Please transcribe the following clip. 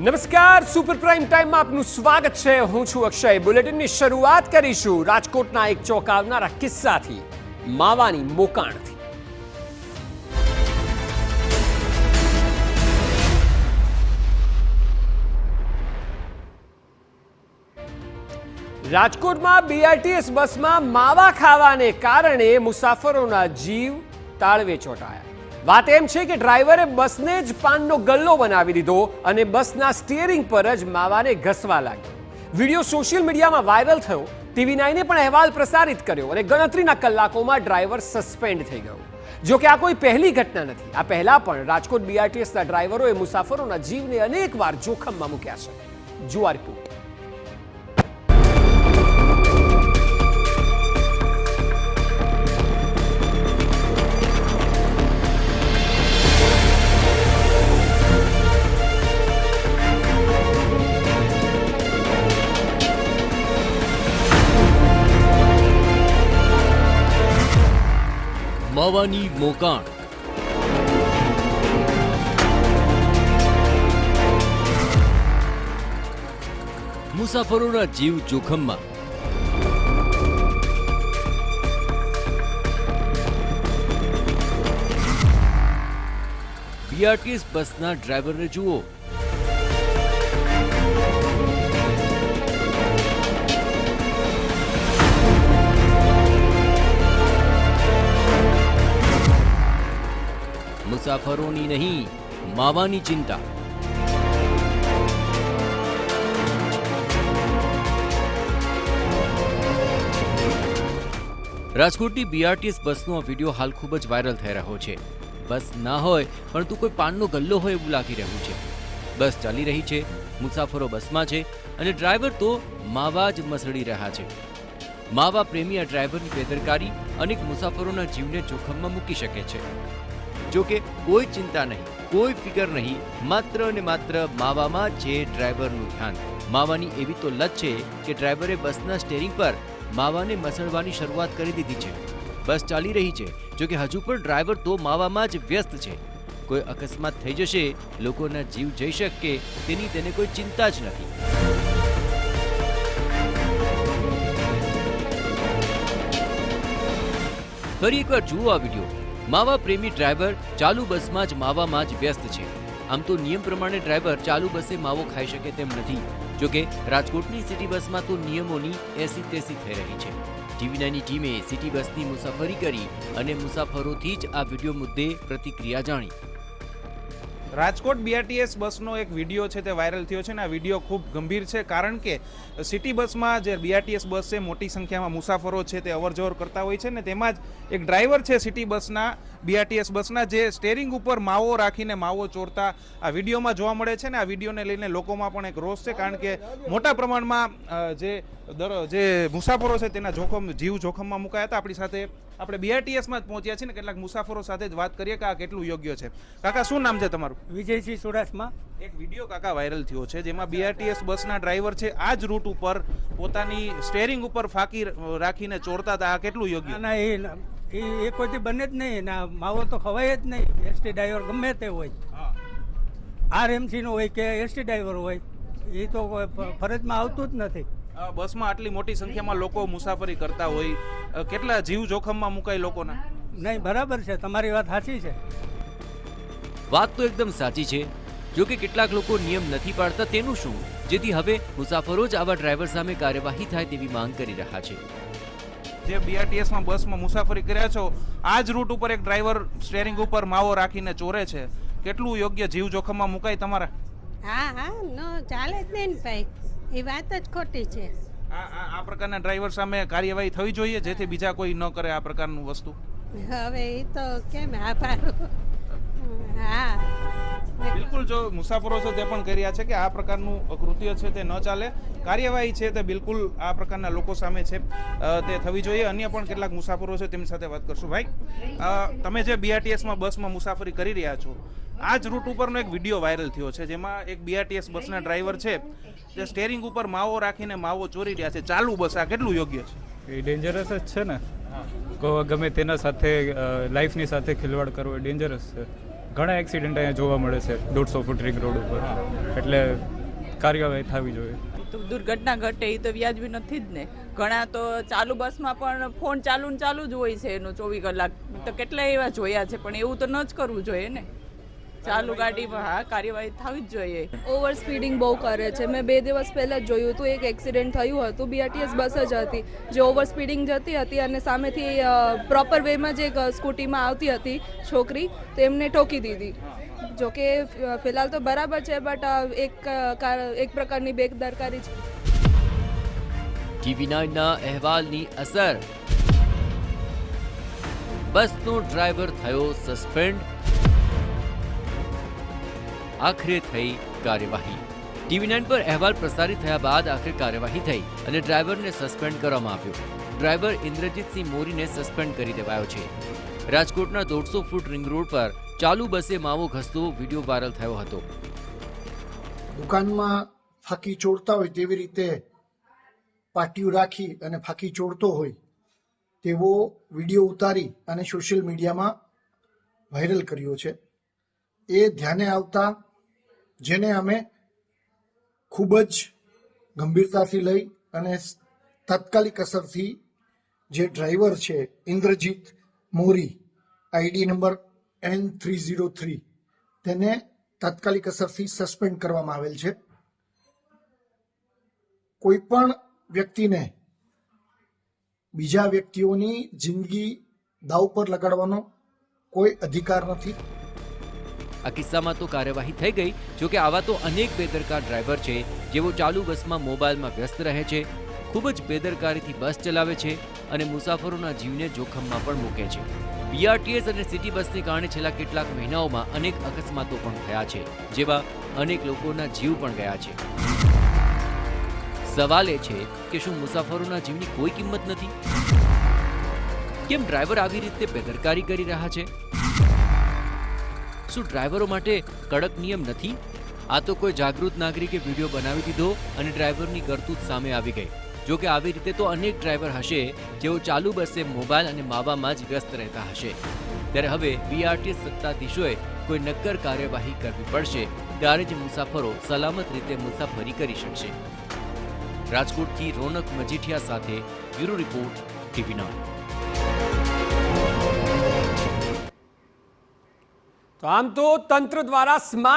નમસ્કાર, super prime ટાઈમમાં આપનું સ્વાગત છે. હું છું અક્ષય. બુલેટિનની શરૂઆત કરીશું રાજકોટના એક ચોંકાવનારા કિસ્સાથી, માવાની મોકાણથી. રાજકોટમાં બીઆરટીએસ બસમાં માવા ખાવાને કારણે મુસાફરોના જીવ તાળવે ચોંટાયા. વાત એમ છે કે ડ્રાઈવરે બસને જ પાનનો ગલ્લો બનાવી દીધો અને બસના સ્ટીયરિંગ પર જ માવાને ઘસવા લાગ્યો. વિડીયો સોશિયલ મીડિયામાં વાયરલ થયો. TV9 પણ અહેવાલ પ્રસારિત કર્યો અને ગણતરીના કલાકોમાં ડ્રાઈવર સસ્પેન્ડ થઈ ગયો. જો કે આ કોઈ પહેલી ઘટના નથી. આ પહેલા પણ રાજકોટ બીઆરટીએસના ડ્રાઈવરોએ મુસાફરોના જીવને અનેકવાર જોખમમાં મૂક્યા છે. જુઓ આ રિપોર્ટ. માવાની મોકાણ. મુસાફરોના જીવ જોખમમાં. બીઆરટીએસ બસના ડ્રાઈવરને જુઓ. મુસાફરોની નહીં, માવાની ચિંતા. રાજકોટની બીઆરટીએસ બસનો આ વિડીયો હાલ ખૂબ જ વાયરલ થઈ રહ્યો છે. બસ ના હોય પરંતુ કોઈ પાનનો ગલ્લો હોય એવું લાગી રહ્યું છે. બસ ચાલી રહી છે, મુસાફરો બસમાં છે અને ડ્રાઈવર તો માવા જ મસળી રહ્યા છે. માવા પ્રેમી આ ડ્રાઈવરની બેદરકારી અનેક મુસાફરોના જીવને જોખમમાં મૂકી શકે છે. જોકે કોઈ ચિંતા નહીં, કોઈ ફિકર નહીં, માત્ર અને માત્ર માવામાં છે ડ્રાઈવરનું ધ્યાન. માવાની એવી તો લત છે કે ડ્રાઈવરે બસના સ્ટેરિંગ પર માવાને મસળવાની શરૂઆત કરી દીધી છે. બસ ચાલી રહી છે, જોકે હજુ પણ ડ્રાઈવર તો માવામાં જ વ્યસ્ત છે. કોઈ અકસ્માત થઈ જશે, લોકોના જીવ જઈ શકે તેની તેને કોઈ ચિંતા જ નથી. ફરી એકવાર જુઓ આ વિડીયો. માવા પ્રેમી ડ્રાઈવર ચાલુ બસમાં જ માવામાં જ વ્યસ્ત છે. આમ તો નિયમ પ્રમાણે ડ્રાઈવર ચાલુ બસે માવો ખાઈ શકે તેમ નથી. જોકે રાજકોટની સિટી બસમાં તો નિયમોની એસી તેસી થઈ રહી છે. TV9ની ટીમે સિટી બસની મુસાફરી કરી અને મુસાફરોથી જ આ વિડીયો મુદ્દે પ્રતિક્રિયા જાણી. રાજકોટ બીઆરટીએસ બસનો એક વિડીયો છે તે વાયરલ થયો છે ને આ વિડીયો ખૂબ ગંભીર છે, કારણ કે સિટી બસમાં જે બીઆરટીએસ બસ છે મોટી સંખ્યામાં મુસાફરો છે તે અવરજવર કરતા હોય છે ને તેમાં જ એક ડ્રાઈવર છે સિટી બસના બીઆરટીએસ બસના જે સ્ટેરિંગ ઉપર માવો રાખીને માવો ચોરતા આ વિડીયોમાં જોવા મળે છે ને આ વિડીયોને લઈને લોકોમાં પણ એક રોષ છે, કારણ કે મોટા પ્રમાણમાં જે મુસાફરો છે તેના જીવ જોખમમાં મુકાયા હતા. આપણી સાથે આપણે બીઆરટીએસમાં જ પહોંચ્યા છીએ ને કેટલાક મુસાફરો સાથે જ વાત કરીએ કે આ કેટલું યોગ્ય છે. કાકા, શું નામ છે તમારું? વિજયસિંહ સુડાસમાં. એક વિડીયો કાકા વાયરલ થયો છે જેમાં બીઆરટીએસ બસના ડ્રાઈવર છે આ જ રૂટ ઉપર પોતાની સ્ટેરિંગ ઉપર ફાંકી રાખીને ચોરતા હતા. આ કેટલું યોગ્ય? ના, એ કોઈથી બને જ નહીં. ના, માવો તો ખવાય જ નહીં. એસટી ડ્રાઈવર ગમે તે હોય, RMC નો હોય કે એસટી ડ્રાઈવર હોય, એ તો ફરજમાં આવતું જ નથી. બસમાં આટલી મોટી સંખ્યામાં લોકો મુસાફરી કરતા હોય, કેટલા જીવ જોખમમાં મુકાય લોકોના? નહીં, બરાબર છે, તમારી વાત સાચી છે. વાત તો એકદમ સાચી છે. જોકે કેટલાક લોકો નિયમ નથી પાડતા, તેનું શું? જેથી હવે મુસાફરો જ આવા ડ્રાઈવર સામે કાર્યવાહી થાય તેવી માંગ કરી રહ્યા છે. જે બીઆરટીએસમાં બસમાં મુસાફરી કર્યા છો, આ જ રૂટ ઉપર એક ડ્રાઈવર સ્ટેરિંગ ઉપર માવો રાખીને ચોરે છે, કેટલું યોગ્ય? જીવ જોખમમાં મુકાય તમારા? હા, નો ચાલે જ નહીં ભાઈ, એ વાત જ ખોટી છે. આ પ્રકારના ડ્રાઈવર સામે કાર્યવાહી થવી જોઈએ જેથી બીજા કોઈ ન કરે આ પ્રકારનું વસ્તુ. હવે એ તો કેમ આભાર. હા, બિલકુલ. જો મુસાફરો છે તે પણ કર્યા છે કે આ પ્રકારનું કૃત્ય છે તે ન ચાલે. કાર્યવાહી છે તે બિલકુલ આ પ્રકારના લોકો સામે છે તે થવી જોઈએ. અન્ય પણ કેટલાક મુસાફરો છે તેમની સાથે વાત કરશું. ભાઈ, તમે જે બીઆરટીએસમાં બસમાં મુસાફરી કરી રહ્યા છો, આ જ રૂટ ઉપરનો એક વિડીયો વાયરલ થયો છે જેમાં એક બીઆરટીએસ બસના ડ્રાઈવર છે જે સ્ટેરિંગ ઉપર માવો રાખીને માવો ચોરી રહ્યા છે ચાલુ બસ. આ કેટલું યોગ્ય છે? એ ડેન્જરસ જ છે ને. ગમે તેના સાથે લાઈફની સાથે ખિલવાડ કરવો એ ડેન્જરસ છે. ઘણા એક્સિડન્ટ અહીંયા જોવા મળે છે 150 ફૂટ રિંગ રોડ ઉપર, એટલે કાર્યવાહી થવી જોઈએ. તો દુર્ઘટના ઘટે એ તો વ્યાજબી નથી જ ને. ઘણા તો ચાલુ બસમાં પણ ફોન ચાલુ ને ચાલુ જ હોય છે એનો 24 કલાક. તો કેટલા એવા જોયા છે, પણ એવું તો ન જ કરવું જોઈએ ને. ચાલુ ગાડીમાં હા કાર્યવાહી થવી જ જોઈએ. ઓવર સ્પીડિંગ બહુ કરે છે. મેં 2 દિવસ પહેલાં જ જોયું હતું, એક એક્સિડન્ટ થયું હતું. BRTS બસ જ હતી જે ઓવર સ્પીડિંગ જતી હતી અને સામેથી પ્રોપર વેમાં જે સ્કૂટીમાં આવતી હતી છોકરી, તો એમને ઠોકી દીધી. જો કે ફિલહાલ તો બરાબર છે, બટ એક પ્રકારની બેદરકારી છે. TV9ના અહેવાલની અસર, બસનો ડ્રાઈવર થયો સસ્પેન્ડ, આખરે થઈ કાર્યવાહી. TV9 પર અહેવાલ પ્રસારિત થયા બાદ આખરે કાર્યવાહી થઈ અને ડ્રાઈવરને સસ્પેન્ડ કરવામાં આવ્યો. ડ્રાઈવર ઇન્દ્રજીતસિંહ મોરીને સસ્પેન્ડ કરી દેવાયો છે. રાજકોટના 150 ફૂટ રિંગ રોડ પર ચાલુ બસે માવો ઘસતો વિડીયો વાયરલ થયો હતો. દુકાનમાં ફાંકી ચોરતા હોય તેવી રીતે પાટીઓ રાખી અને ફાંકી ચોરતો હોય તેવો વિડીયો ઉતારી અને સોશિયલ મીડિયામાં વાયરલ કર્યો છે. એ ધ્યાને આવતા જેને અમે ખૂબ જ ગંભીરતાથી લઈ અને તાત્કાલિક અસરથી જે ડ્રાઈવર છે ઇન્દ્રજીત મોરી, ID નંબર N303, તેને તાત્કાલિક અસરથી સસ્પેન્ડ કરવામાં આવેલ છે. કોઈ પણ વ્યક્તિને બીજા વ્યક્તિઓની જિંદગી દાવ પર લગાડવાનો કોઈ અધિકાર નથી. આ કિસ્સામાં તો કાર્યવાહી થઈ ગઈ. જોકે આવા તો અનેક બેદરકાર ડ્રાઈવર છે જેઓ ચાલુ બસમાં મોબાઈલમાં વ્યસ્ત રહે છે, ખૂબ જ બેદરકારીથી બસ ચલાવે છે અને મુસાફરોના જીવને જોખમમાં પણ મૂકે છે. BRTS અને સિટી બસને કારણે છેલ્લા કેટલાક મહિનાઓમાં અનેક અકસ્માતો પણ થયા છે, જેવા અનેક લોકોના જીવ પણ ગયા છે. સવાલ એ છે કે શું મુસાફરોના જીવની કોઈ કિંમત નથી? કેમ ડ્રાઈવર આવી રીતે બેદરકારી કરી રહ્યા છે? શું ડ્રાઈવરો માટે કડક નિયમ નથી? આ તો કોઈ જાગૃત નાગરિકે વિડીયો બનાવી દીધો અને ડ્રાઈવરની કરતૂત સામે આવી ગઈ. જો કે આવી રીતે તો અનેક ડ્રાઈવર હશે જેઓ ચાલુ બસે મોબાઈલ અને માવામાં જ વ્યસ્ત રહેતા હશે. ત્યારે હવે BRTS સત્તાધીશોએ કોઈ નક્કર કાર્યવાહી કરવી પડશે, ત્યારે જ મુસાફરો સલામત રીતે મુસાફરી કરી શકશે. રાજકોટથી રોનક મજીઠિયા સાથે બ્યુરો રિપોર્ટ, TV9. તો આમ તો તંત્ર દ્વારા સ્માર્ટ